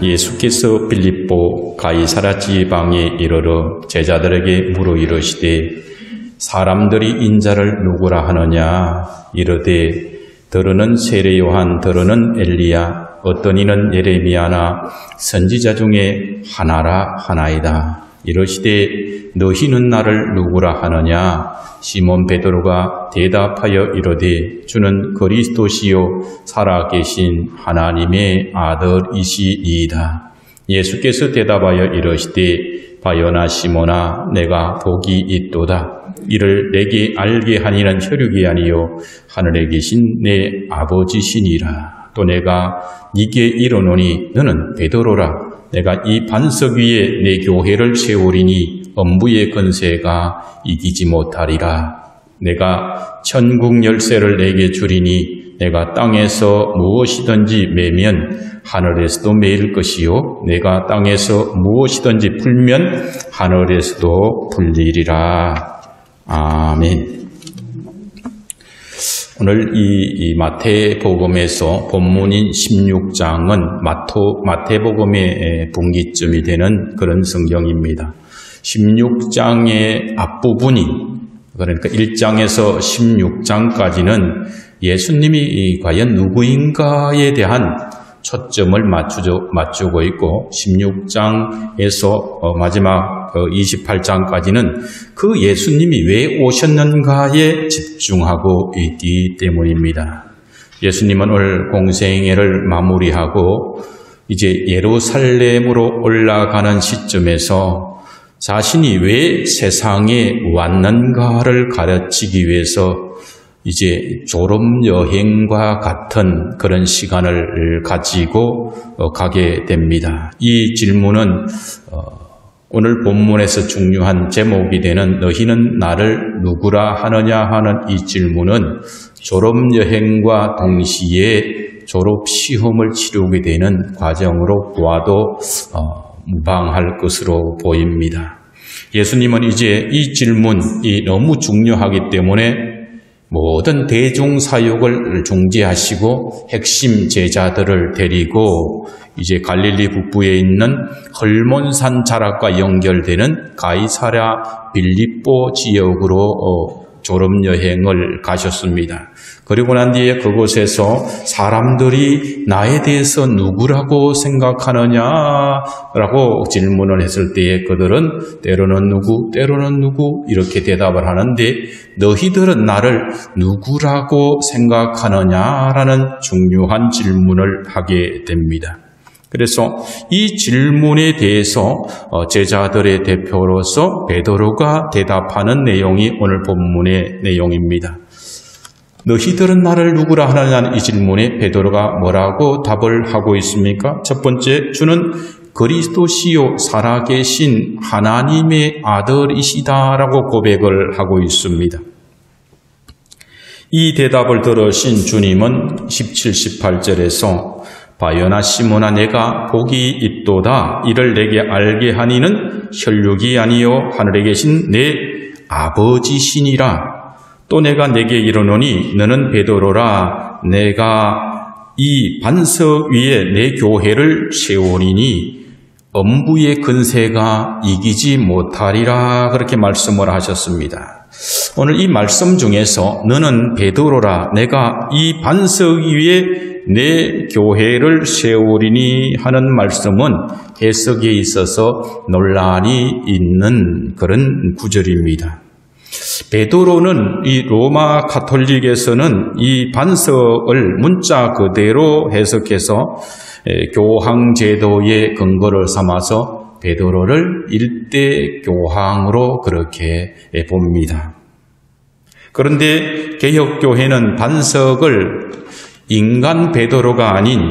예수께서 빌립보 가이사랴 지방에 이르러 제자들에게 물어 이르시되 사람들이 인자를 누구라 하느냐 이르되 더러는 세례 요한 더러는 엘리야 어떤 이는 예레미야나 선지자 중에 하나라 하나이다. 이르시되 너희는 나를 누구라 하느냐 시몬 베드로가 대답하여 이르되 주는 그리스도시요 살아계신 하나님의 아들이시니이다. 예수께서 대답하여 이르시되 바요나 시몬아 내가 복이 있도다. 이를 내게 알게 하니는 혈육이 아니요 하늘에 계신 내 아버지시니라. 또 내가 네게 이르노니 너는 베드로라. 내가 이 반석 위에 내 교회를 세우리니 엄부의 권세가 이기지 못하리라. 내가 천국 열쇠를 내게 주리니 내가 땅에서 무엇이든지 매면 하늘에서도 매일 것이요 내가 땅에서 무엇이든지 풀면 하늘에서도 풀리리라. 아멘. 오늘 이 마태복음에서 본문인 16장은 마태복음의 분기점이 되는 그런 성경입니다. 16장의 앞부분이 그러니까 1장에서 16장까지는 예수님이 과연 누구인가에 대한 초점을 맞추고 있고 16장에서 마지막 28장까지는 그 예수님이 왜 오셨는가에 집중하고 있기 때문입니다. 예수님은 오늘 공생애를 마무리하고 이제 예루살렘으로 올라가는 시점에서 자신이 왜 세상에 왔는가를 가르치기 위해서 이제 졸업여행과 같은 그런 시간을 가지고 가게 됩니다. 이 질문은 오늘 본문에서 중요한 제목이 되는 너희는 나를 누구라 하느냐 하는 이 질문은 졸업여행과 동시에 졸업시험을 치르게 되는 과정으로 보아도 무방할 것으로 보입니다. 예수님은 이제 이 질문이 너무 중요하기 때문에 모든 대중사역을 중지하시고 핵심 제자들을 데리고 이제 갈릴리 북부에 있는 헐몬산 자락과 연결되는 가이사랴 빌립보 지역으로 졸업여행을 가셨습니다. 그리고 난 뒤에 그곳에서 사람들이 나에 대해서 누구라고 생각하느냐라고 질문을 했을 때에 그들은 때로는 누구 이렇게 대답을 하는데 너희들은 나를 누구라고 생각하느냐라는 중요한 질문을 하게 됩니다. 그래서 이 질문에 대해서 제자들의 대표로서 베드로가 대답하는 내용이 오늘 본문의 내용입니다. 너희들은 나를 누구라 하느냐는 이 질문에 베드로가 뭐라고 답을 하고 있습니까? 첫 번째, 주는 그리스도시요 살아계신 하나님의 아들이시다라고 고백을 하고 있습니다. 이 대답을 들으신 주님은 17, 18절에서 바요나 시몬아 내가 복이 있도다. 이를 내게 알게 하니는 혈육이 아니요 하늘에 계신 내 아버지시니라. 또 내가 내게 이르노니 너는 베드로라. 내가 이 반석 위에 내 교회를 세우리니 엄부의 근세가 이기지 못하리라. 그렇게 말씀을 하셨습니다. 오늘 이 말씀 중에서 너는 베드로라. 내가 이 반석 위에 내 교회를 세우리니 하는 말씀은 해석에 있어서 논란이 있는 그런 구절입니다. 베드로는 이 로마 가톨릭에서는 이 반석을 문자 그대로 해석해서 교황제도의 근거를 삼아서 베드로를 일대 교황으로 그렇게 봅니다. 그런데 개혁교회는 반석을 인간 베드로가 아닌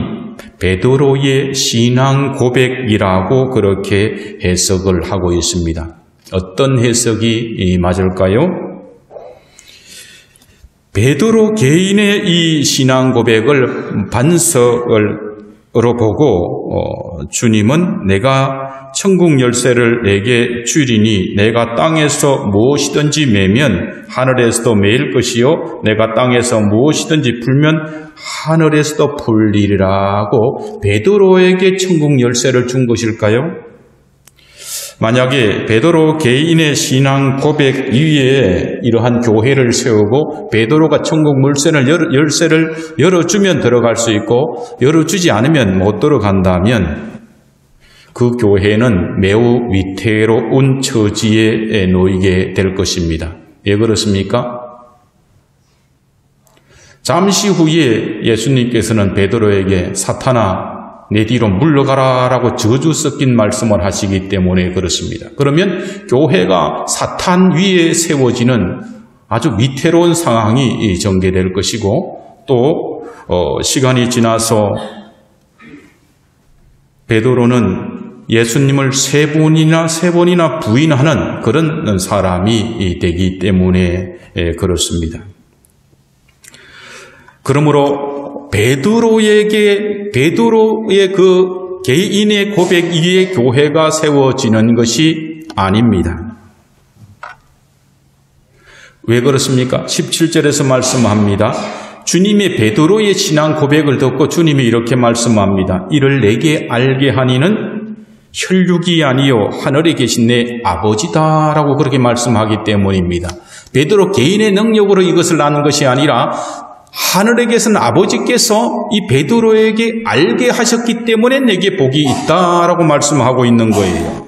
베드로의 신앙 고백이라고 그렇게 해석을 하고 있습니다. 어떤 해석이 맞을까요? 베드로 개인의 이 신앙 고백을 반석으로 보고 주님은 내가 천국 열쇠를 내게 주리니 내가 땅에서 무엇이든지 매면 하늘에서도 매일 것이요 내가 땅에서 무엇이든지 풀면 하늘에서도 풀리리라고 베드로에게 천국 열쇠를 준 것일까요? 만약에 베드로 개인의 신앙 고백 위에 이러한 교회를 세우고 베드로가 천국 열쇠를 열어주면 들어갈 수 있고 열어주지 않으면 못 들어간다면 그 교회는 매우 위태로운 처지에 놓이게 될 것입니다. 왜 그렇습니까? 잠시 후에 예수님께서는 베드로에게 사탄아 내 뒤로 물러가라 라고 저주 섞인 말씀을 하시기 때문에 그렇습니다. 그러면 교회가 사탄 위에 세워지는 아주 위태로운 상황이 전개될 것이고 또 시간이 지나서 베드로는 예수님을 세 번이나 부인하는 그런 사람이 되기 때문에 그렇습니다. 그러므로 베드로의 그 개인의 고백 위에 교회가 세워지는 것이 아닙니다. 왜 그렇습니까? 17절에서 말씀합니다. 주님의 베드로의 신앙 고백을 듣고 주님이 이렇게 말씀합니다. 이를 내게 알게 하니는 혈육이 아니요 하늘에 계신 내 아버지다라고 그렇게 말씀하기 때문입니다. 베드로 개인의 능력으로 이것을 아는 것이 아니라 하늘에 계신 아버지께서 이 베드로에게 알게 하셨기 때문에 내게 복이 있다라고 말씀하고 있는 거예요.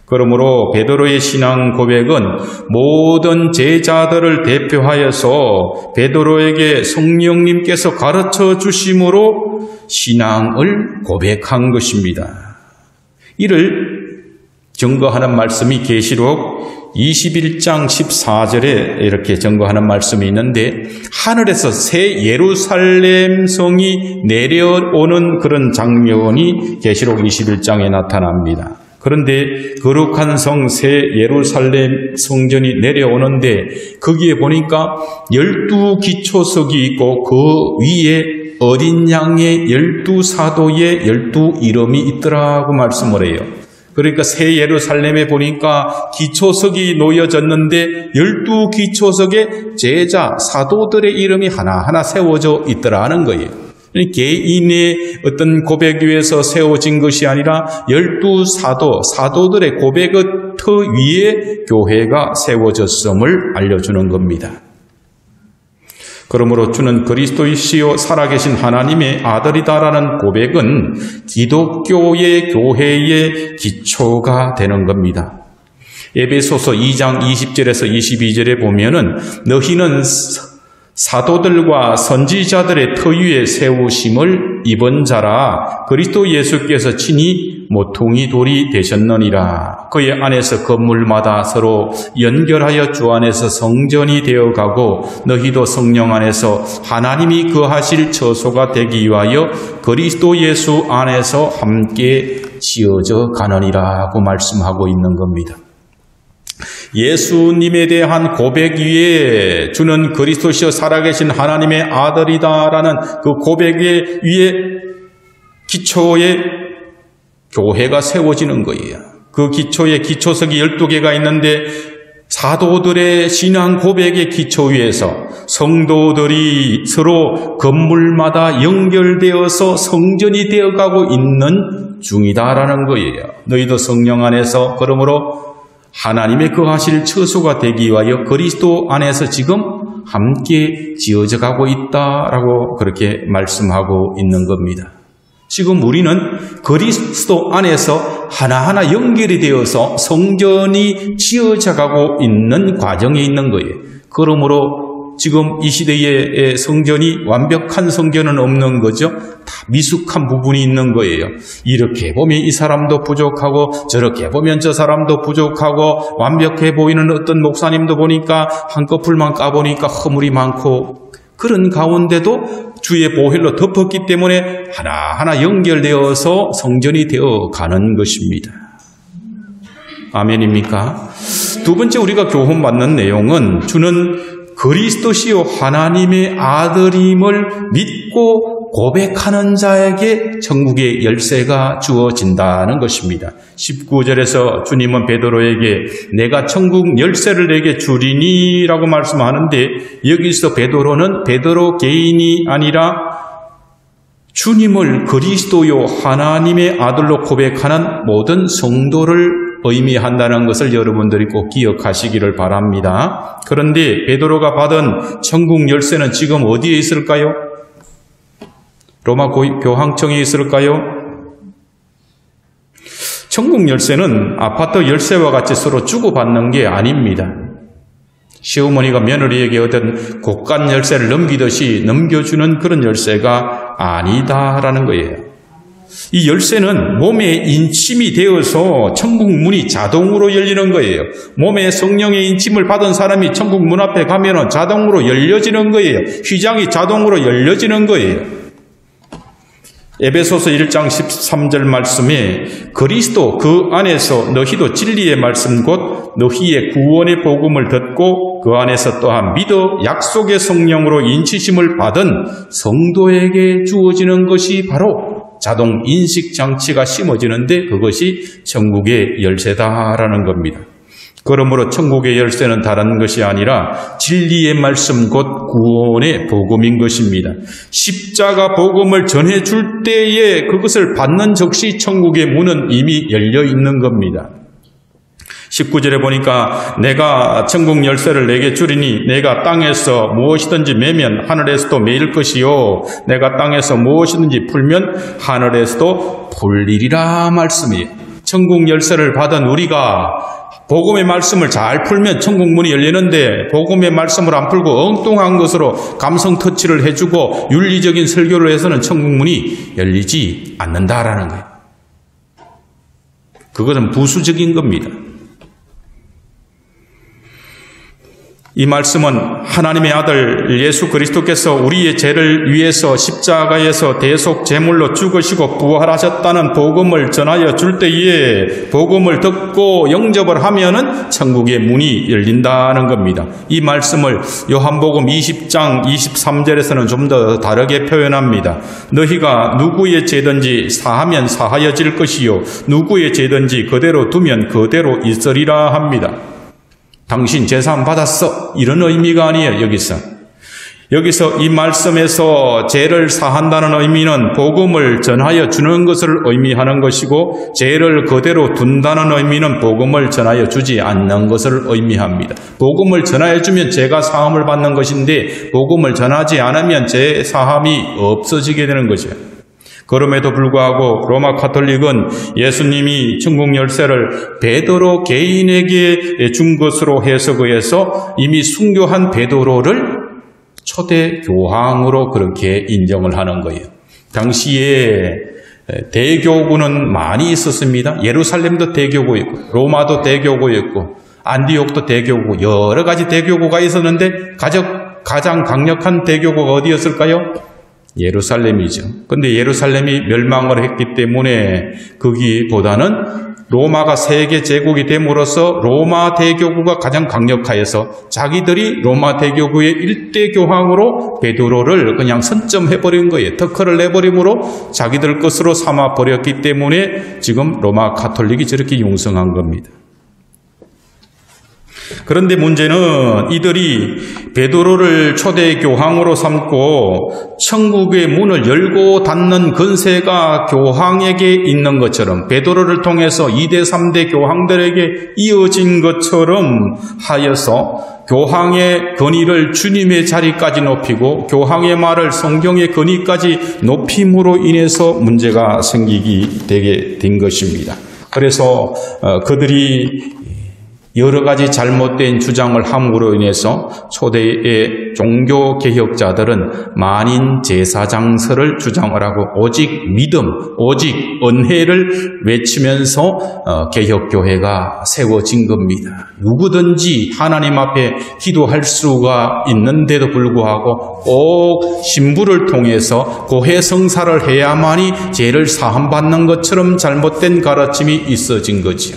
그러므로 베드로의 신앙 고백은 모든 제자들을 대표하여서 베드로에게 성령님께서 가르쳐 주심으로 신앙을 고백한 것입니다. 이를 증거하는 말씀이 계시록 21장 14절에 이렇게 증거하는 말씀이 있는데 하늘에서 새 예루살렘 성이 내려오는 그런 장면이 계시록 21장에 나타납니다. 그런데 거룩한 성 새 예루살렘 성전이 내려오는데 거기에 보니까 12기초석이 있고 그 위에 어린 양의 12사도의 12 이름이 있더라고 말씀을 해요. 그러니까 새 예루살렘에 보니까 기초석이 놓여졌는데 12기초석에 제자, 사도들의 이름이 하나하나 세워져 있더라는 거예요. 개인의 어떤 고백 위에서 세워진 것이 아니라 12사도, 사도들의 고백의 터 위에 교회가 세워졌음을 알려주는 겁니다. 그러므로 주는 그리스도이시요 살아계신 하나님의 아들이다라는 고백은 기독교의 교회의 기초가 되는 겁니다. 에베소서 2장 20절에서 22절에 보면은 너희는 사도들과 선지자들의 터 위에 세우심을 입은 자라 그리스도 예수께서 친히 모퉁이 돌이 되셨느니라. 그의 안에서 건물마다 서로 연결하여 주 안에서 성전이 되어가고 너희도 성령 안에서 하나님이 거하실 처소가 되기 위하여 그리스도 예수 안에서 함께 지어져 가느니라고 말씀하고 있는 겁니다. 예수님에 대한 고백 위에 주는 그리스도시여 살아계신 하나님의 아들이다라는 그 고백 위에 기초에 교회가 세워지는 거예요. 그 기초에 기초석이 12개가 있는데 사도들의 신앙 고백의 기초 위에서 성도들이 서로 건물마다 연결되어서 성전이 되어가고 있는 중이다라는 거예요. 너희도 성령 안에서 그러므로 하나님의 거하실 처소가 되기 위하여 그리스도 안에서 지금 함께 지어져 가고 있다라고 그렇게 말씀하고 있는 겁니다. 지금 우리는 그리스도 안에서 하나하나 연결이 되어서 성전이 지어져 가고 있는 과정에 있는 거예요. 그러므로 지금 이 시대의 성전이 완벽한 성전은 없는 거죠. 다 미숙한 부분이 있는 거예요. 이렇게 보면 이 사람도 부족하고 저렇게 보면 저 사람도 부족하고 완벽해 보이는 어떤 목사님도 보니까 한꺼풀만 까보니까 허물이 많고 그런 가운데도 주의 보혈로 덮었기 때문에 하나하나 연결되어서 성전이 되어가는 것입니다. 아멘입니까? 두 번째 우리가 교훈받는 내용은 주는 그리스도시요 하나님의 아들임을 믿고 고백하는 자에게 천국의 열쇠가 주어진다는 것입니다. 19절에서 주님은 베드로에게 내가 천국 열쇠를 내게 주리니 라고 말씀하는데, 여기서 베드로는 베드로 개인이 아니라 주님을 그리스도요 하나님의 아들로 고백하는 모든 성도를 의미한다는 것을 여러분들이 꼭 기억하시기를 바랍니다. 그런데 베드로가 받은 천국 열쇠는 지금 어디에 있을까요? 로마 교황청에 있을까요? 천국 열쇠는 아파트 열쇠와 같이 서로 주고받는 게 아닙니다. 시어머니가 며느리에게 어떤 고간 열쇠를 넘기듯이 넘겨주는 그런 열쇠가 아니다라는 거예요. 이 열쇠는 몸에 인침이 되어서 천국 문이 자동으로 열리는 거예요. 몸에 성령의 인침을 받은 사람이 천국 문 앞에 가면은 자동으로 열려지는 거예요. 휘장이 자동으로 열려지는 거예요. 에베소서 1장 13절 말씀에 그리스도 그 안에서 너희도 진리의 말씀 곧 너희의 구원의 복음을 듣고 그 안에서 또한 믿어 약속의 성령으로 인치심을 받은 성도에게 주어지는 것이 바로 자동 인식 장치가 심어지는데 그것이 천국의 열쇠다라는 겁니다. 그러므로 천국의 열쇠는 다른 것이 아니라 진리의 말씀 곧 구원의 복음인 것입니다. 십자가 복음을 전해줄 때에 그것을 받는 즉시 천국의 문은 이미 열려 있는 겁니다. 19절에 보니까 내가 천국 열쇠를 내게 주리니 내가 땅에서 무엇이든지 매면 하늘에서도 매일 것이요 내가 땅에서 무엇이든지 풀면 하늘에서도 풀리리라 말씀이에요. 천국 열쇠를 받은 우리가 복음의 말씀을 잘 풀면 천국 문이 열리는데 복음의 말씀을 안 풀고 엉뚱한 것으로 감성 터치를 해주고 윤리적인 설교를 해서는 천국 문이 열리지 않는다라는 거예요. 그것은 부수적인 겁니다. 이 말씀은 하나님의 아들 예수 그리스도께서 우리의 죄를 위해서 십자가에서 대속 제물로 죽으시고 부활하셨다는 복음을 전하여 줄 때에 복음을 듣고 영접을 하면은 천국의 문이 열린다는 겁니다. 이 말씀을 요한복음 20장 23절에서는 좀 더 다르게 표현합니다. 너희가 누구의 죄든지 사하면 사하여질 것이요 누구의 죄든지 그대로 두면 그대로 있으리라 합니다. 당신 재산 받았어. 이런 의미가 아니에요. 여기서 이 말씀에서 죄를 사한다는 의미는 복음을 전하여 주는 것을 의미하는 것이고 죄를 그대로 둔다는 의미는 복음을 전하여 주지 않는 것을 의미합니다. 복음을 전하여 주면 죄가 사함을 받는 것인데 복음을 전하지 않으면 죄 사함이 없어지게 되는 거죠. 그럼에도 불구하고 로마 가톨릭은 예수님이 천국 열쇠를 베드로 개인에게 준 것으로 해석해서 이미 순교한 베드로를 초대 교황으로 그렇게 인정을 하는 거예요. 당시에 대교구는 많이 있었습니다. 예루살렘도 대교구였고 로마도 대교구였고 안디옥도 대교구, 여러 가지 대교구가 있었는데 가장 강력한 대교구가 어디였을까요? 예루살렘이죠. 근데 예루살렘이 멸망을 했기 때문에 거기보다는 로마가 세계 제국이 됨으로써 로마 대교구가 가장 강력하여서 자기들이 로마 대교구의 일대 교황으로 베드로를 그냥 선점해버린 거예요. 특허를 내버림으로 자기들 것으로 삼아버렸기 때문에 지금 로마 가톨릭이 저렇게 융성한 겁니다. 그런데 문제는 이들이 베드로를 초대 교황으로 삼고 천국의 문을 열고 닫는 권세가 교황에게 있는 것처럼 베드로를 통해서 2대 3대 교황들에게 이어진 것처럼 하여서 교황의 권위를 주님의 자리까지 높이고 교황의 말을 성경의 권위까지 높임으로 인해서 문제가 생기게 되게 된 것입니다. 그래서 그들이 여러 가지 잘못된 주장을 함으로 인해서 초대의 종교개혁자들은 만인 제사장설을 주장을 하고 오직 믿음, 오직 은혜를 외치면서 개혁교회가 세워진 겁니다. 누구든지 하나님 앞에 기도할 수가 있는데도 불구하고 꼭 신부를 통해서 고해성사를 해야만이 죄를 사함받는 것처럼 잘못된 가르침이 있어진 거지요.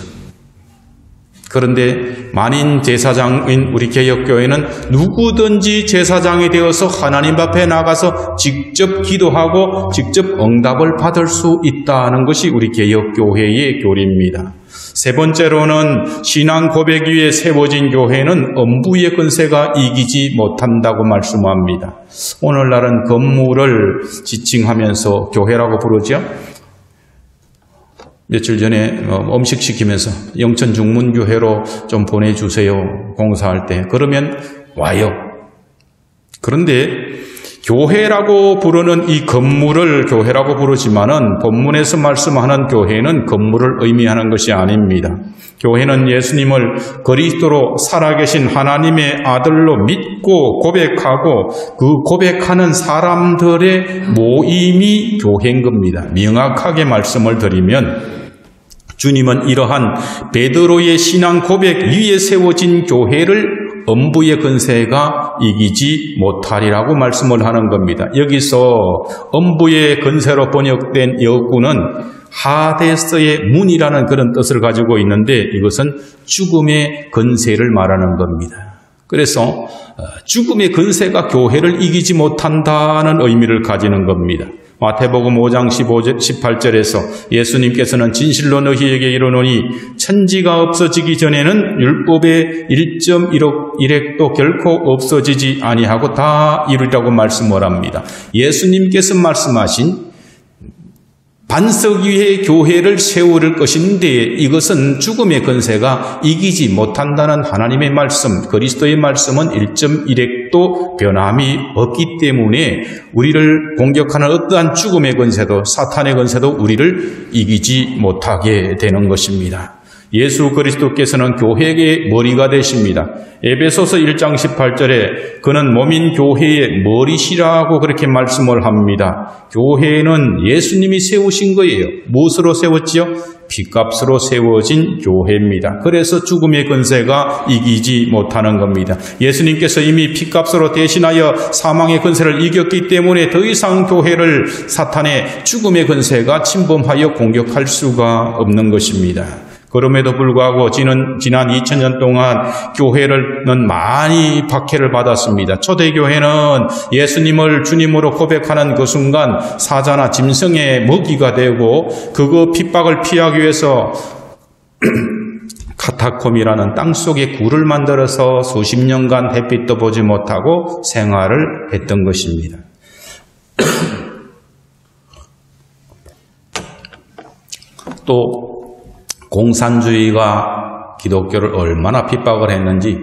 그런데 만인 제사장인 우리 개혁교회는 누구든지 제사장이 되어서 하나님 앞에 나가서 직접 기도하고 직접 응답을 받을 수 있다는 것이 우리 개혁교회의 교리입니다. 세 번째로는 신앙 고백 위에 세워진 교회는 엄부의 권세가 이기지 못한다고 말씀합니다. 오늘날은 건물을 지칭하면서 교회라고 부르죠. 며칠 전에 음식 시키면서 영천중문교회로 좀 보내주세요. 공사할 때. 그러면 와요. 그런데 교회라고 부르는 이 건물을 교회라고 부르지만은 본문에서 말씀하는 교회는 건물을 의미하는 것이 아닙니다. 교회는 예수님을 그리스도로 살아계신 하나님의 아들로 믿고 고백하고 그 고백하는 사람들의 모임이 교회인 겁니다. 명확하게 말씀을 드리면 주님은 이러한 베드로의 신앙 고백 위에 세워진 교회를 엄부의 권세가 이기지 못하리라고 말씀을 하는 겁니다. 여기서 엄부의 권세로 번역된 여구는 하데스의 문이라는 그런 뜻을 가지고 있는데 이것은 죽음의 권세를 말하는 겁니다. 그래서 죽음의 권세가 교회를 이기지 못한다는 의미를 가지는 겁니다. 마태복음 5장 18절에서 예수님께서는 진실로 너희에게 이르노니 천지가 없어지기 전에는 율법의 1.1획도 결코 없어지지 아니하고 다 이루리라고 말씀을 합니다. 예수님께서 말씀하신 반석 위에 교회를 세울 것인데 이것은 죽음의 권세가 이기지 못한다는 하나님의 말씀, 그리스도의 말씀은 1.1획도 변함이 없기 때문에 우리를 공격하는 어떠한 죽음의 권세도 사탄의 권세도 우리를 이기지 못하게 되는 것입니다. 예수 그리스도께서는 교회의 머리가 되십니다. 에베소서 1장 18절에 그는 몸인 교회의 머리시라고 그렇게 말씀을 합니다. 교회는 예수님이 세우신 거예요. 무엇으로 세웠지요? 핏값으로 세워진 교회입니다. 그래서 죽음의 권세가 이기지 못하는 겁니다. 예수님께서 이미 핏값으로 대신하여 사망의 권세를 이겼기 때문에 더 이상 교회를 사탄의 죽음의 권세가 침범하여 공격할 수가 없는 것입니다. 그럼에도 불구하고 지난 2000년 동안 교회는 많이 박해를 받았습니다. 초대교회는 예수님을 주님으로 고백하는 그 순간 사자나 짐승의 먹이가 되고 그거 핍박을 피하기 위해서 카타콤이라는 땅속에 굴을 만들어서 수십 년간 햇빛도 보지 못하고 생활을 했던 것입니다. 또 공산주의가 기독교를 얼마나 핍박을 했는지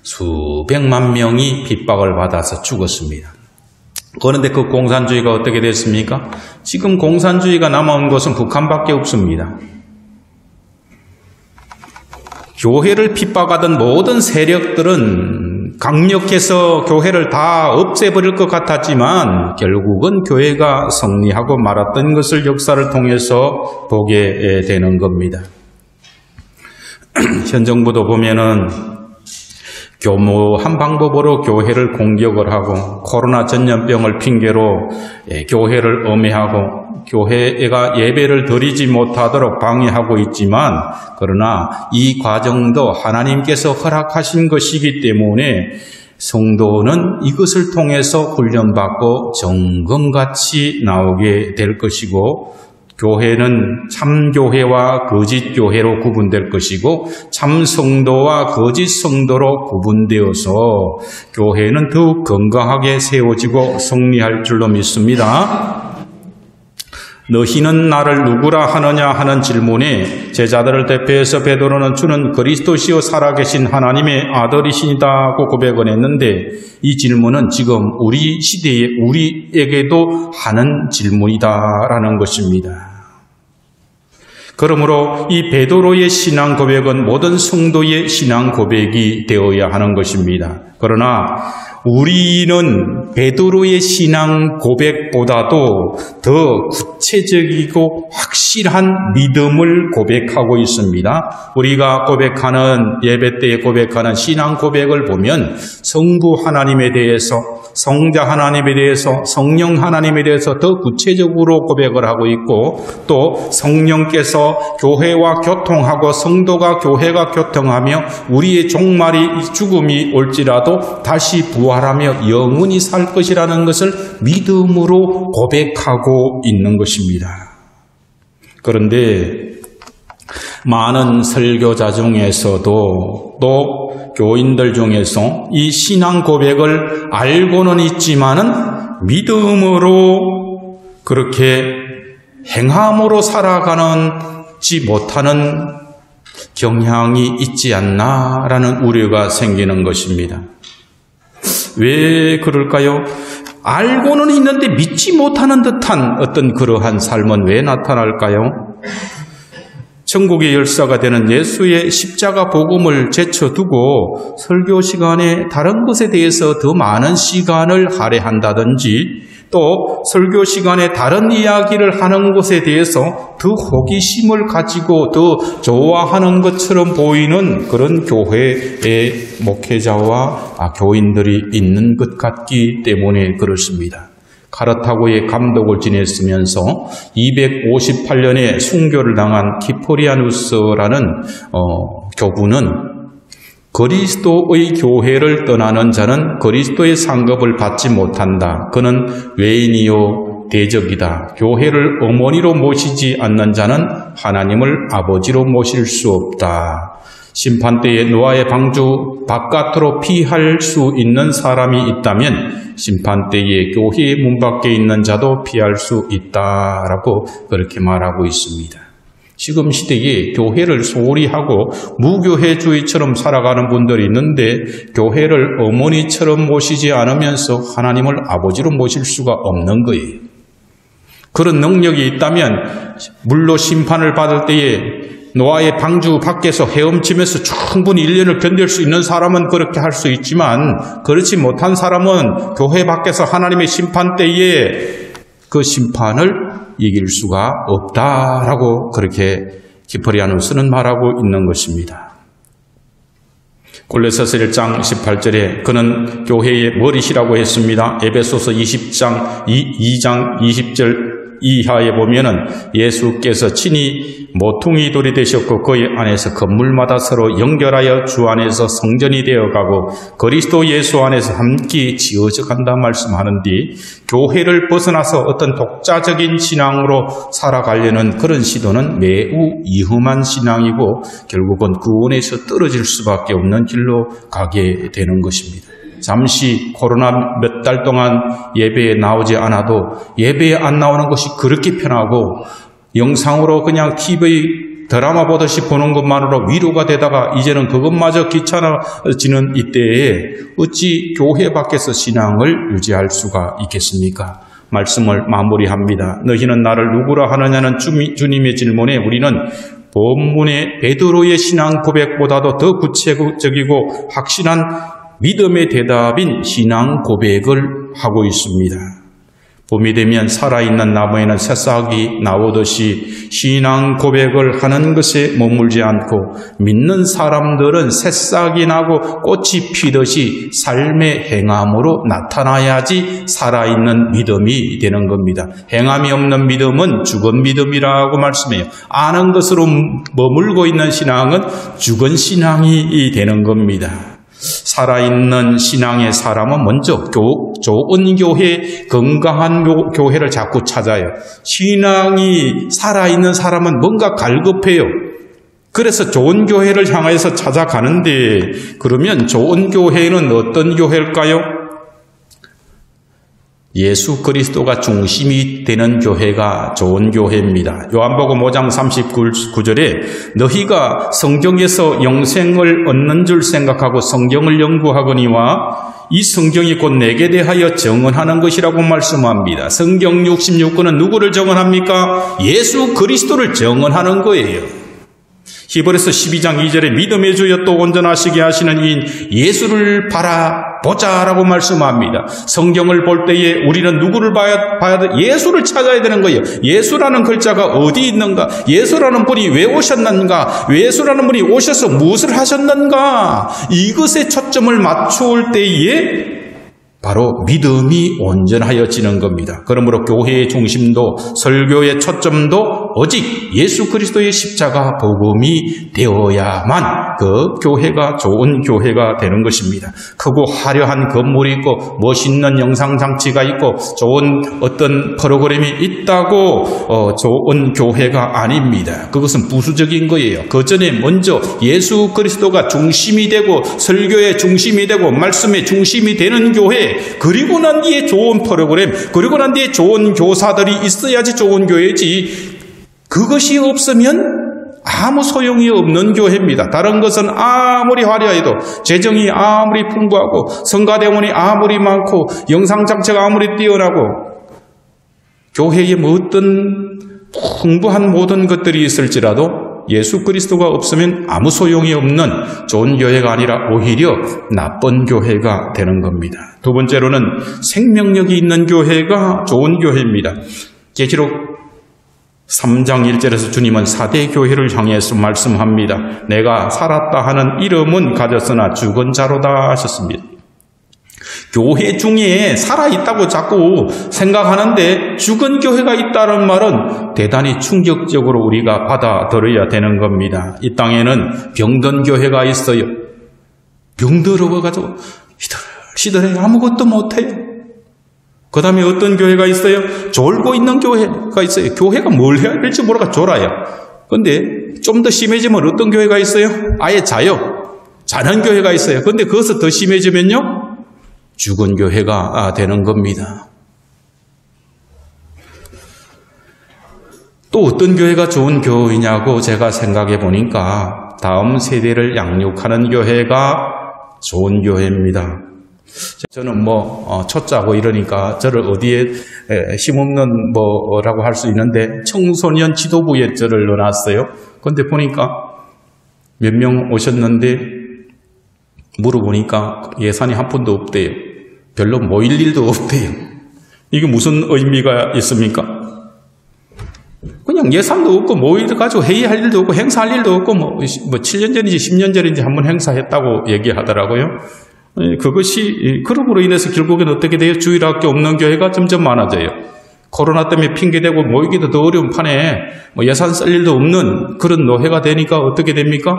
수백만 명이 핍박을 받아서 죽었습니다. 그런데 그 공산주의가 어떻게 됐습니까? 지금 공산주의가 남아온 것은 북한밖에 없습니다. 교회를 핍박하던 모든 세력들은 강력해서 교회를 다 없애버릴 것 같았지만 결국은 교회가 승리하고 말았던 것을 역사를 통해서 보게 되는 겁니다. 현 정부도 보면은 교묘한 방법으로 교회를 공격을 하고 코로나 전염병을 핑계로 교회를 엄해하고 교회가 예배를 드리지 못하도록 방해하고 있지만 그러나 이 과정도 하나님께서 허락하신 것이기 때문에 성도는 이것을 통해서 훈련받고 정금같이 나오게 될 것이고 교회는 참교회와 거짓교회로 구분될 것이고 참성도와 거짓성도로 구분되어서 교회는 더욱 건강하게 세워지고 승리할 줄로 믿습니다. 너희는 나를 누구라 하느냐 하는 질문에 제자들을 대표해서 베드로는 주는 그리스도시요 살아계신 하나님의 아들이시다고 고백을 했는데 이 질문은 지금 우리 시대에 우리에게도 하는 질문이다라는 것입니다. 그러므로 이 베드로의 신앙 고백은 모든 성도의 신앙 고백이 되어야 하는 것입니다. 그러나 우리는 베드로의 신앙 고백보다도 더 구체적이고 확실한 믿음을 고백하고 있습니다. 우리가 고백하는 예배 때에 고백하는 신앙 고백을 보면 성부 하나님에 대해서 성자 하나님에 대해서, 성령 하나님에 대해서 더 구체적으로 고백을 하고 있고, 또 성령께서 교회와 교통하고 성도가 교회가 교통하며 우리의 종말이 죽음이 올지라도 다시 부활하며 영원히 살 것이라는 것을 믿음으로 고백하고 있는 것입니다. 그런데 많은 설교자 중에서도 또 교인들 중에서 이 신앙 고백을 알고는 있지만은 믿음으로 그렇게 행함으로 살아가지 못하는 경향이 있지 않나라는 우려가 생기는 것입니다. 왜 그럴까요? 알고는 있는데 믿지 못하는 듯한 어떤 그러한 삶은 왜 나타날까요? 천국의 열사가 되는 예수의 십자가 복음을 제쳐두고 설교 시간에 다른 것에 대해서 더 많은 시간을 할애한다든지 또 설교 시간에 다른 이야기를 하는 것에 대해서 더 호기심을 가지고 더 좋아하는 것처럼 보이는 그런 교회의 목회자와 교인들이 있는 것 같기 때문에 그렇습니다. 카르타고의 감독을 지냈으면서 258년에 순교를 당한 키포리아누스라는 교부는 그리스도의 교회를 떠나는 자는 그리스도의 상급을 받지 못한다. 그는 외인이요 대적이다. 교회를 어머니로 모시지 않는 자는 하나님을 아버지로 모실 수 없다. 심판대에 노아의 방주 바깥으로 피할 수 있는 사람이 있다면 심판대에 교회의 문 밖에 있는 자도 피할 수 있다라고 그렇게 말하고 있습니다. 지금 시대에 교회를 소홀히 하고 무교회주의처럼 살아가는 분들이 있는데 교회를 어머니처럼 모시지 않으면서 하나님을 아버지로 모실 수가 없는 거예요. 그런 능력이 있다면 물로 심판을 받을 때에 노아의 방주 밖에서 헤엄치면서 충분히 1년을 견딜 수 있는 사람은 그렇게 할 수 있지만 그렇지 못한 사람은 교회 밖에서 하나님의 심판 때에 그 심판을 이길 수가 없다라고 그렇게 키포리아누스는 말하고 있는 것입니다. 골로새서 1장 18절에 그는 교회의 머리시라고 했습니다. 에베소서 2장 20절 이하에 보면은 예수께서 친히 모퉁이 돌이 되셨고 그의 안에서 건물마다 서로 연결하여 주 안에서 성전이 되어가고 그리스도 예수 안에서 함께 지어져 간다 말씀하는데 교회를 벗어나서 어떤 독자적인 신앙으로 살아가려는 그런 시도는 매우 위험한 신앙이고 결국은 구원에서 떨어질 수밖에 없는 길로 가게 되는 것입니다. 잠시 코로나 몇 달 동안 예배에 나오지 않아도 예배에 안 나오는 것이 그렇게 편하고 영상으로 그냥 TV 드라마 보듯이 보는 것만으로 위로가 되다가 이제는 그것마저 귀찮아지는 이때에 어찌 교회 밖에서 신앙을 유지할 수가 있겠습니까? 말씀을 마무리합니다. 너희는 나를 누구라 하느냐는 주님의 질문에 우리는 본문의 베드로의 신앙 고백보다도 더 구체적이고 확실한 믿음의 대답인 신앙 고백을 하고 있습니다. 봄이 되면 살아있는 나무에는 새싹이 나오듯이 신앙 고백을 하는 것에 머물지 않고 믿는 사람들은 새싹이 나고 꽃이 피듯이 삶의 행함으로 나타나야지 살아있는 믿음이 되는 겁니다. 행함이 없는 믿음은 죽은 믿음이라고 말씀해요. 아는 것으로 머물고 있는 신앙은 죽은 신앙이 되는 겁니다. 살아있는 신앙의 사람은 먼저 좋은 교회, 건강한 교회를 자꾸 찾아요. 신앙이 살아있는 사람은 뭔가 갈급해요. 그래서 좋은 교회를 향해서 찾아가는데 그러면 좋은 교회는 어떤 교회일까요? 예수 그리스도가 중심이 되는 교회가 좋은 교회입니다. 요한복음 5장 39절에 너희가 성경에서 영생을 얻는 줄 생각하고 성경을 연구하거니와 이 성경이 곧 내게 대하여 증언하는 것이라고 말씀합니다. 성경 66권은 누구를 증언합니까? 예수 그리스도를 증언하는 거예요. 히브리서 12장 2절에 믿음의 주여 또 온전하시게 하시는 이인 예수를 바라보자라고 말씀합니다. 성경을 볼 때에 우리는 누구를 봐야 돼? 예수를 찾아야 되는 거예요. 예수라는 글자가 어디 있는가? 예수라는 분이 왜 오셨는가? 예수라는 분이 오셔서 무엇을 하셨는가? 이것에 초점을 맞추올 때에 바로 믿음이 온전하여지는 겁니다. 그러므로 교회의 중심도 설교의 초점도 오직 예수 그리스도의 십자가 복음이 되어야만 그 교회가 좋은 교회가 되는 것입니다. 크고 화려한 건물이 있고 멋있는 영상장치가 있고 좋은 어떤 프로그램이 있다고 좋은 교회가 아닙니다. 그것은 부수적인 거예요. 그 전에 먼저 예수 그리스도가 중심이 되고 설교의 중심이 되고 말씀의 중심이 되는 교회, 그리고 난 뒤에 좋은 프로그램, 그리고 난 뒤에 좋은 교사들이 있어야지 좋은 교회지. 그것이 없으면 아무 소용이 없는 교회입니다. 다른 것은 아무리 화려해도, 재정이 아무리 풍부하고, 성가대원이 아무리 많고, 영상장치가 아무리 뛰어나고, 교회에 어떤 풍부한 모든 것들이 있을지라도 예수 그리스도가 없으면 아무 소용이 없는 좋은 교회가 아니라 오히려 나쁜 교회가 되는 겁니다. 두 번째로는 생명력이 있는 교회가 좋은 교회입니다. 계시록 3장 1절에서 주님은 4대 교회를 향해서 말씀합니다. 내가 살았다 하는 이름은 가졌으나 죽은 자로다 하셨습니다. 교회 중에 살아있다고 자꾸 생각하는데 죽은 교회가 있다는 말은 대단히 충격적으로 우리가 받아들여야 되는 겁니다. 이 땅에는 병든 교회가 있어요. 병들어가지고 시들해 아무것도 못해요. 그 다음에 어떤 교회가 있어요? 졸고 있는 교회가 있어요. 교회가 뭘 해야 될지 모르가 졸아요. 그런데 좀 더 심해지면 어떤 교회가 있어요? 아예 자요. 자는 교회가 있어요. 그런데 그것을 더 심해지면요? 죽은 교회가 되는 겁니다. 또 어떤 교회가 좋은 교회냐고 제가 생각해 보니까 다음 세대를 양육하는 교회가 좋은 교회입니다. 저는 초짜고 이러니까 저를 어디에 힘없는 뭐라고 할 수 있는데 청소년 지도부에 저를 넣어놨어요. 그런데 보니까 몇 명 오셨는데 물어보니까 예산이 한 푼도 없대요. 별로 모일 일도 없대요. 이게 무슨 의미가 있습니까? 그냥 예산도 없고 모일 가지고 회의할 일도 없고 행사할 일도 없고 7년 전인지 10년 전인지 한번 행사했다고 얘기하더라고요. 그것이 그룹으로 인해서 결국엔 어떻게 돼요? 주일학교 없는 교회가 점점 많아져요. 코로나 때문에 핑계대고 모이기도 더 어려운 판에 예산 쓸 일도 없는 그런 노회가 되니까 어떻게 됩니까?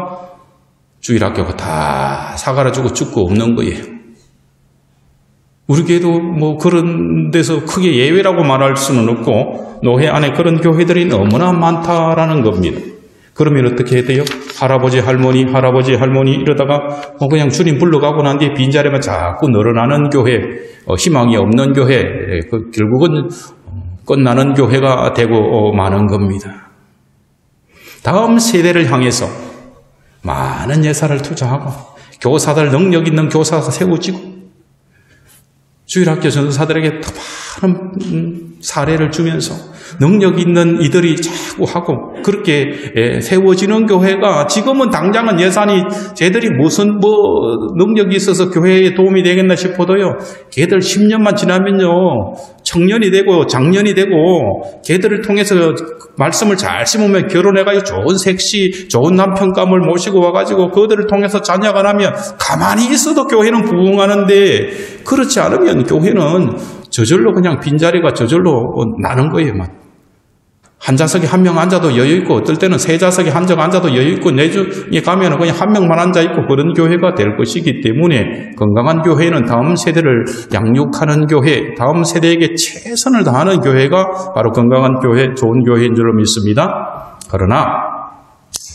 주일학교가 다 사가라주고 죽고 없는 거예요. 우리 교회도 그런 데서 크게 예외라고 말할 수는 없고 노회 안에 그런 교회들이 너무나 많다라는 겁니다. 그러면 어떻게 해야 돼요? 할아버지 할머니 이러다가 그냥 주님 불러가고 난 뒤에 빈자리만 자꾸 늘어나는 교회, 희망이 없는 교회, 결국은 끝나는 교회가 되고 마는 겁니다. 다음 세대를 향해서 많은 예산을 투자하고 교사들 능력 있는 교사가 세워지고 주일학교 전도사들에게 더 많은 사례를 주면서 능력 있는 이들이 자꾸 하고 그렇게 세워지는 교회가 지금은 당장은 예산이 쟤들이 무슨 능력이 있어서 교회에 도움이 되겠나 싶어도요. 걔들 10년만 지나면요. 청년이 되고 장년이 되고 걔들을 통해서 말씀을 잘 심으면 결혼해가지고 좋은 색시, 좋은 남편감을 모시고 와가지고 그들을 통해서 자녀가 나면 가만히 있어도 교회는 부흥하는데 그렇지 않으면 교회는 저절로 그냥 빈자리가 저절로 나는 거예요. 한 좌석에 한 명 앉아도 여유있고 어떨 때는 세 좌석에 한 명 앉아도 여유있고 내주에 가면 그냥 한 명만 앉아있고 그런 교회가 될 것이기 때문에 건강한 교회는 다음 세대를 양육하는 교회, 다음 세대에게 최선을 다하는 교회가 바로 건강한 교회, 좋은 교회인 줄로 믿습니다. 그러나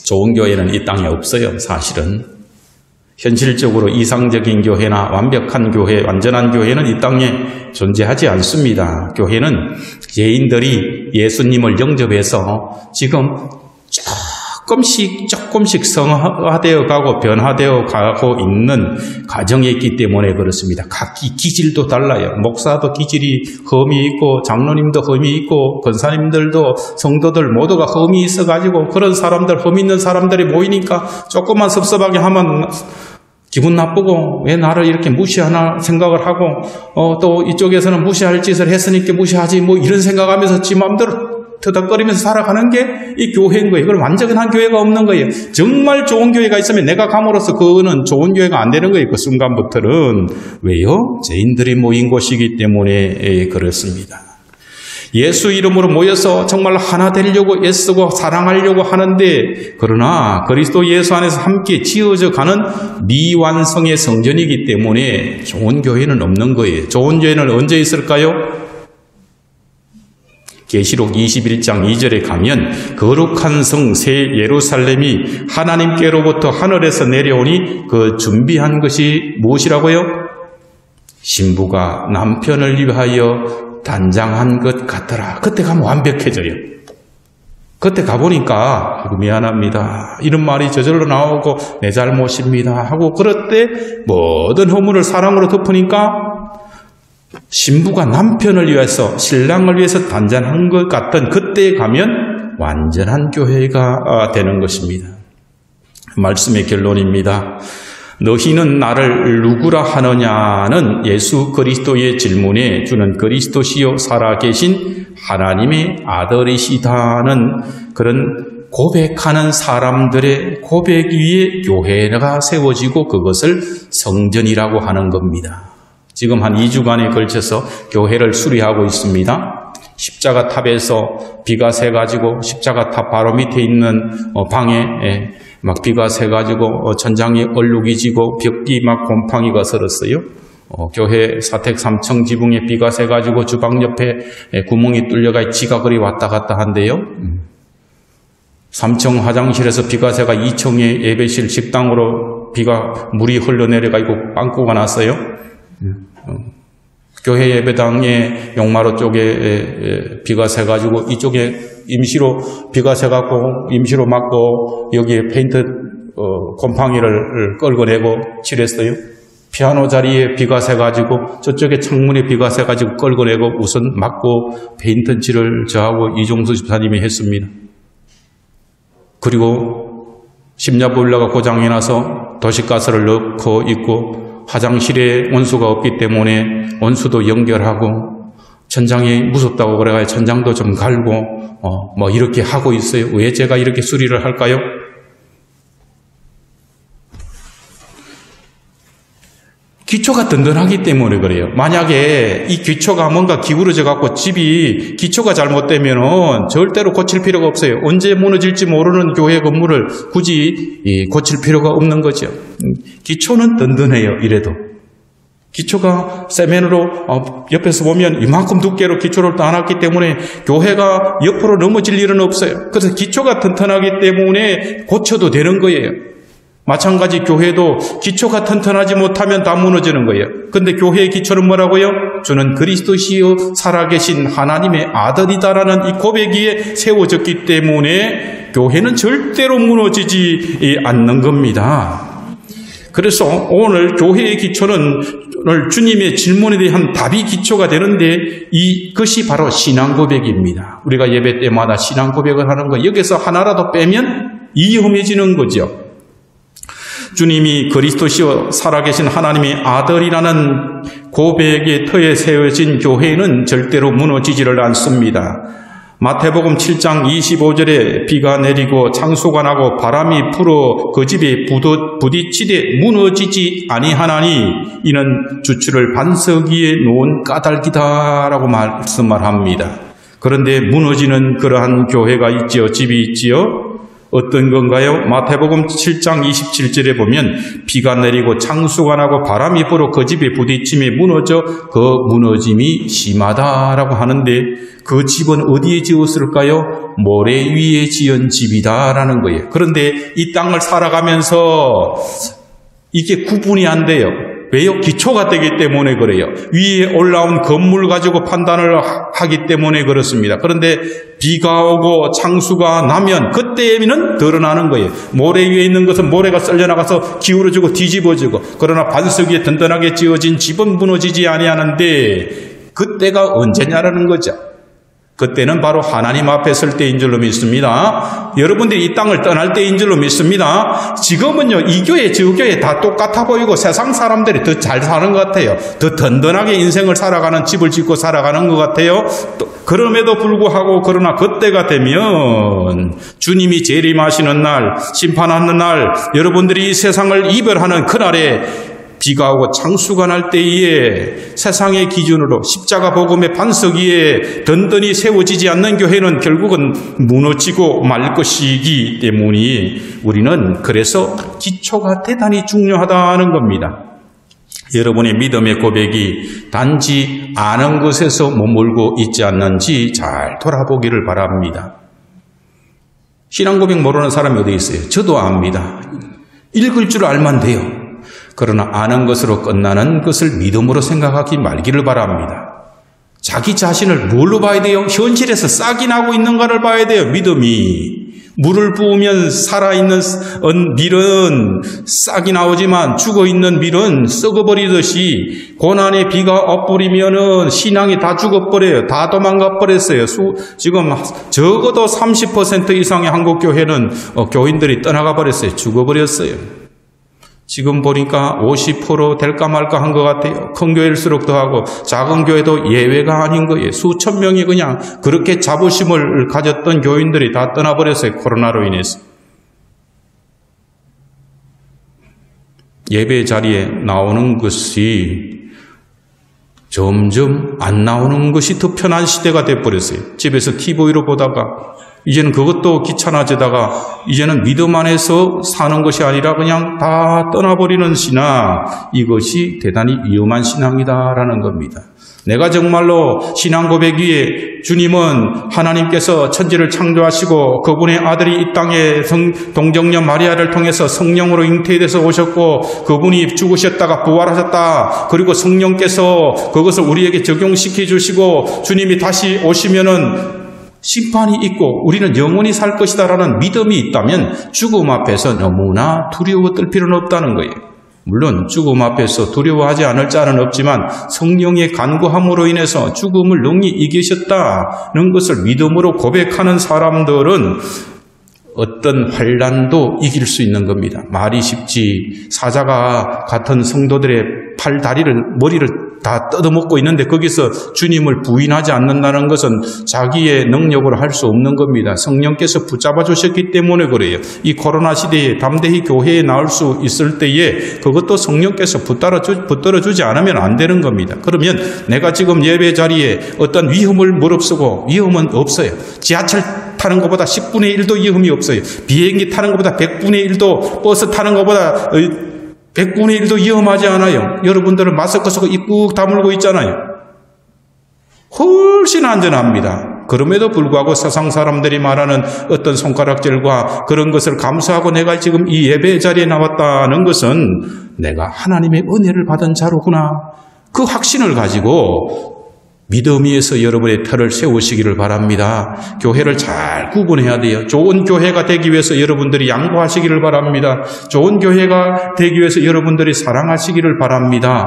좋은 교회는 이 땅에 없어요. 사실은 현실적으로 이상적인 교회나 완벽한 교회, 완전한 교회는 이 땅에 존재하지 않습니다. 교회는 죄인들이 예수님을 영접해서 지금 조금씩 성화되어 가고 변화되어 가고 있는 과정에 있기 때문에 그렇습니다. 각기 기질도 달라요. 목사도 기질이 흠이 있고 장로님도 흠이 있고 권사님들도 성도들 모두가 흠이 있어가지고 그런 사람들, 흠 있는 사람들이 모이니까 조금만 섭섭하게 하면 기분 나쁘고 왜 나를 이렇게 무시하나 생각을 하고 또 이쪽에서는 무시할 짓을 했으니까 무시하지 이런 생각하면서 지 마음대로 터덕거리면서 살아가는 게 이 교회인 거예요. 그럼 완전한 교회가 없는 거예요. 정말 좋은 교회가 있으면 내가 감으로써 그거는 좋은 교회가 안 되는 거예요. 그 순간부터는. 왜요? 죄인들이 모인 곳이기 때문에 그렇습니다. 예수 이름으로 모여서 정말 하나 되려고 애쓰고 사랑하려고 하는데, 그러나 그리스도 예수 안에서 함께 지어져 가는 미완성의 성전이기 때문에 좋은 교회는 없는 거예요. 좋은 교회는 언제 있을까요? 계시록 21장 2절에 가면 거룩한 성 새 예루살렘이 하나님께로부터 하늘에서 내려오니 그 준비한 것이 무엇이라고요? 신부가 남편을 위하여 단장한 것 같더라. 그때 가면 완벽해져요. 그때 가보니까 미안합니다, 이런 말이 저절로 나오고 내 잘못입니다 하고 그럴 때 모든 허물을 사랑으로 덮으니까 신부가 남편을 위해서 신랑을 위해서 단장한 것 같던 그때에 가면 완전한 교회가 되는 것입니다. 말씀의 결론입니다. 너희는 나를 누구라 하느냐는 예수 그리스도의 질문에 주는 그리스도시요 살아계신 하나님의 아들이시다는 그런 고백하는 사람들의 고백 위에 교회가 세워지고 그것을 성전이라고 하는 겁니다. 지금 한 2주간에 걸쳐서 교회를 수리하고 있습니다. 십자가 탑에서 비가 새가지고 십자가 탑 바로 밑에 있는 방에 막 비가 새가지고 천장이 얼룩이 지고 벽이 막 곰팡이가 설었어요. 교회 사택 3층 지붕에 비가 새가지고 주방 옆에 구멍이 뚫려가 지가그리 왔다 갔다 한대요. 3층 화장실에서 비가 새가 2층의 예배실 식당으로 물이 흘러내려가지고 빵꾸가 났어요. 교회 예배당의 용마루 쪽에 비가 새가지고 이쪽에 임시로 비가 새갖고 임시로 막고 여기에 페인트 곰팡이를 끌고내고 칠했어요. 피아노 자리에 비가 새가지고 저쪽에 창문에 비가 새가지고 끌고내고 우선 막고 페인트 칠을 저하고 이종수 집사님이 했습니다. 그리고 심야보일러가 고장이 나서 도시가스를 넣고 있고 화장실에 온수가 없기 때문에 온수도 연결하고 천장이 무섭다고 그래가지고 천장도 좀 갈고 뭐 이렇게 하고 있어요. 왜 제가 이렇게 수리를 할까요? 기초가 든든하기 때문에 그래요. 만약에 이 기초가 뭔가 기울어져 갖고 집이 기초가 잘못되면은 절대로 고칠 필요가 없어요. 언제 무너질지 모르는 교회 건물을 굳이 고칠 필요가 없는 거죠. 기초는 든든해요. 이래도 기초가 세면으로 옆에서 보면 이만큼 두께로 기초를 따놨기 때문에 교회가 옆으로 넘어질 일은 없어요. 그래서 기초가 튼튼하기 때문에 고쳐도 되는 거예요. 마찬가지 교회도 기초가 튼튼하지 못하면 다 무너지는 거예요. 그런데 교회의 기초는 뭐라고요? 주는 그리스도시요 살아계신 하나님의 아들이다라는 이 고백 위에 세워졌기 때문에 교회는 절대로 무너지지 않는 겁니다. 그래서 오늘 교회의 기초는 주님의 질문에 대한 답이 기초가 되는데 이것이 바로 신앙 고백입니다. 우리가 예배 때마다 신앙 고백을 하는 거, 여기서 하나라도 빼면 위험해지는 거죠. 주님이 그리스도시요 살아계신 하나님의 아들이라는 고백의 터에 세워진 교회는 절대로 무너지지를 않습니다. 마태복음 7장 25절에 비가 내리고 창수가 나고 바람이 불어 그 집에 부딪히되 무너지지 아니하나니 이는 주추를 반석 위에 놓은 까닭이다라고 말씀을 합니다. 그런데 무너지는 그러한 교회가 있지요. 집이 있지요. 어떤 건가요? 마태복음 7장 27절에 보면 비가 내리고 창수가 나고 바람이 불어 그 집에 부딪힘에 무너져 그 무너짐이 심하다라고 하는데 그 집은 어디에 지었을까요? 모래 위에 지은 집이다라는 거예요. 그런데 이 땅을 살아가면서 이게 구분이 안 돼요. 왜요? 기초가 되기 때문에 그래요. 위에 올라온 건물 가지고 판단을 하기 때문에 그렇습니다. 그런데 비가 오고 창수가 나면 그때에는 드러나는 거예요. 모래 위에 있는 것은 모래가 썰려나가서 기울어지고 뒤집어지고, 그러나 반석 위에 든든하게 지어진 집은 무너지지 아니하는데 그때가 언제냐라는 거죠. 그때는 바로 하나님 앞에 설 때인 줄로 믿습니다. 여러분들이 이 땅을 떠날 때인 줄로 믿습니다. 지금은요, 이 교회, 저 교회 다 똑같아 보이고 세상 사람들이 더 잘 사는 것 같아요. 더 든든하게 인생을 살아가는, 집을 짓고 살아가는 것 같아요. 또 그럼에도 불구하고 그러나 그때가 되면 주님이 재림하시는 날, 심판하는 날, 여러분들이 이 세상을 이별하는 그날에 비가 오고 창수가 날 때에 세상의 기준으로 십자가 복음의 반석 위에 든든히 세워지지 않는 교회는 결국은 무너지고 말 것이기 때문에 우리는 그래서 기초가 대단히 중요하다는 겁니다. 여러분의 믿음의 고백이 단지 아는 것에서 머물고 있지 않는지 잘 돌아보기를 바랍니다. 신앙 고백 모르는 사람이 어디 있어요? 저도 압니다. 읽을 줄 알면 돼요. 그러나 아는 것으로 끝나는 것을 믿음으로 생각하기 말기를 바랍니다. 자기 자신을 뭘로 봐야 돼요? 현실에서 싹이 나고 있는가를 봐야 돼요. 믿음이. 물을 부으면 살아있는 밀은 싹이 나오지만 죽어있는 밀은 썩어버리듯이 고난의 비가 엎부리면은 신앙이 다 죽어버려요. 다 도망가버렸어요. 지금 적어도 30% 이상의 한국 교회는 교인들이 떠나가 버렸어요. 죽어버렸어요. 지금 보니까 50% 될까 말까 한 것 같아요. 큰 교회일수록 더하고 작은 교회도 예외가 아닌 거예요. 수천 명이 그냥 그렇게 자부심을 가졌던 교인들이 다 떠나버렸어요. 코로나로 인해서. 예배 자리에 나오는 것이 점점 안 나오는 것이 더 편한 시대가 돼버렸어요. 집에서 TV로 보다가 이제는 그것도 귀찮아지다가 이제는 믿음 안에서 사는 것이 아니라 그냥 다 떠나버리는 신앙, 이것이 대단히 위험한 신앙이다라는 겁니다. 내가 정말로 신앙 고백 위에 주님은 하나님께서 천지를 창조하시고 그분의 아들이 이 땅에 동정녀 마리아를 통해서 성령으로 잉태돼서 오셨고 그분이 죽으셨다가 부활하셨다. 그리고 성령께서 그것을 우리에게 적용시켜 주시고 주님이 다시 오시면은 심판이 있고 우리는 영원히 살 것이다라는 믿음이 있다면 죽음 앞에서 너무나 두려워 떨 필요는 없다는 거예요. 물론 죽음 앞에서 두려워하지 않을 자는 없지만 성령의 간구함으로 인해서 죽음을 능히 이기셨다는 것을 믿음으로 고백하는 사람들은 어떤 환난도 이길 수 있는 겁니다. 말이 쉽지 사자가 같은 성도들의 팔, 다리를, 머리를 다 뜯어먹고 있는데 거기서 주님을 부인하지 않는다는 것은 자기의 능력으로 할 수 없는 겁니다. 성령께서 붙잡아 주셨기 때문에 그래요. 이 코로나 시대에 담대히 교회에 나올 수 있을 때에 그것도 성령께서 붙들어 주지 않으면 안 되는 겁니다. 그러면 내가 지금 예배 자리에 어떤 위험을 무릅쓰고 위험은 없어요. 지하철 타는 것보다 10분의 1도 위험이 없어요. 비행기 타는 것보다 100분의 1도, 버스 타는 것보다 100분의 1도 위험하지 않아요. 여러분들은 마스크 쓰고 입 꾹 다물고 있잖아요. 훨씬 안전합니다. 그럼에도 불구하고 세상 사람들이 말하는 어떤 손가락질과 그런 것을 감수하고 내가 지금 이 예배 자리에 나왔다는 것은 내가 하나님의 은혜를 받은 자로구나. 그 확신을 가지고 믿음 위에서 여러분의 터를 세우시기를 바랍니다. 교회를 잘 구분해야 돼요. 좋은 교회가 되기 위해서 여러분들이 양보하시기를 바랍니다. 좋은 교회가 되기 위해서 여러분들이 사랑하시기를 바랍니다.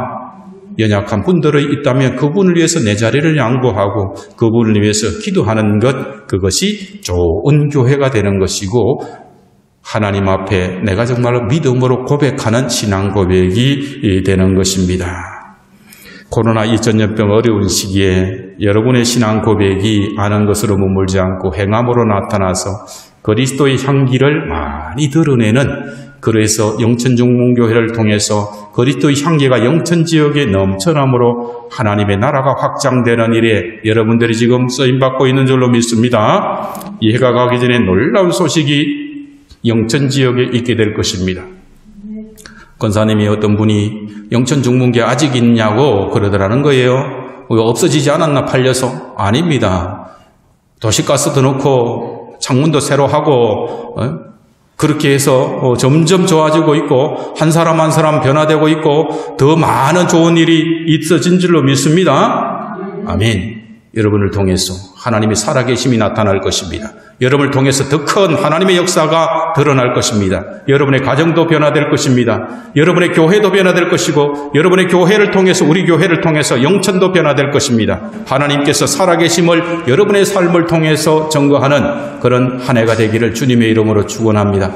연약한 분들이 있다면 그분을 위해서 내 자리를 양보하고 그분을 위해서 기도하는 것, 그것이 좋은 교회가 되는 것이고 하나님 앞에 내가 정말로 믿음으로 고백하는 신앙 고백이 되는 것입니다. 코로나 2000년병 어려운 시기에 여러분의 신앙 고백이 아는 것으로 머물지 않고 행함으로 나타나서 그리스도의 향기를 많이 드러내는, 그래서 영천중문교회를 통해서 그리스도의 향기가 영천지역에 넘쳐남으로 하나님의 나라가 확장되는 일에 여러분들이 지금 쓰임받고 있는 줄로 믿습니다. 이 해가 가기 전에 놀라운 소식이 영천지역에 있게 될 것입니다. 권사님이 어떤 분이 영천중문교회 아직 있냐고 그러더라는 거예요. 없어지지 않았나 팔려서? 아닙니다. 도시가스도 넣고 창문도 새로 하고 그렇게 해서 점점 좋아지고 있고 한 사람 한 사람 변화되고 있고 더 많은 좋은 일이 있어진 줄로 믿습니다. 아멘. 여러분을 통해서 하나님의 살아계심이 나타날 것입니다. 여러분을 통해서 더 큰 하나님의 역사가 드러날 것입니다. 여러분의 가정도 변화될 것입니다. 여러분의 교회도 변화될 것이고 여러분의 교회를 통해서 우리 교회를 통해서 영천도 변화될 것입니다. 하나님께서 살아계심을 여러분의 삶을 통해서 증거하는 그런 한 해가 되기를 주님의 이름으로 축원합니다.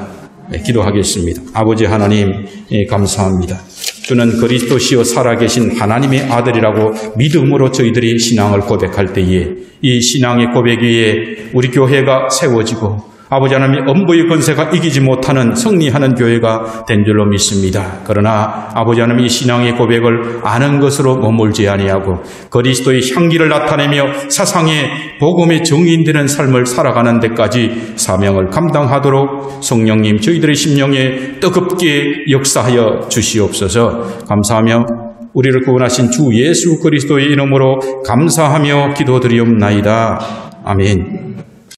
네, 기도하겠습니다. 아버지 하나님 감사합니다. 주는 그리스도시요 살아계신 하나님의 아들이라고 믿음으로 저희들이 신앙을 고백할 때에 이 신앙의 고백 위에 우리 교회가 세워지고 아버지 하나님의 엄부의 권세가 이기지 못하는 승리하는 교회가 된 줄로 믿습니다. 그러나 아버지 하나님 이 신앙의 고백을 아는 것으로 머물지 아니하고 그리스도의 향기를 나타내며 사상의 복음의 증인되는 삶을 살아가는 데까지 사명을 감당하도록 성령님 저희들의 심령에 뜨겁게 역사하여 주시옵소서. 감사하며 우리를 구원하신 주 예수 그리스도의 이름으로 감사하며 기도드리옵나이다. 아멘.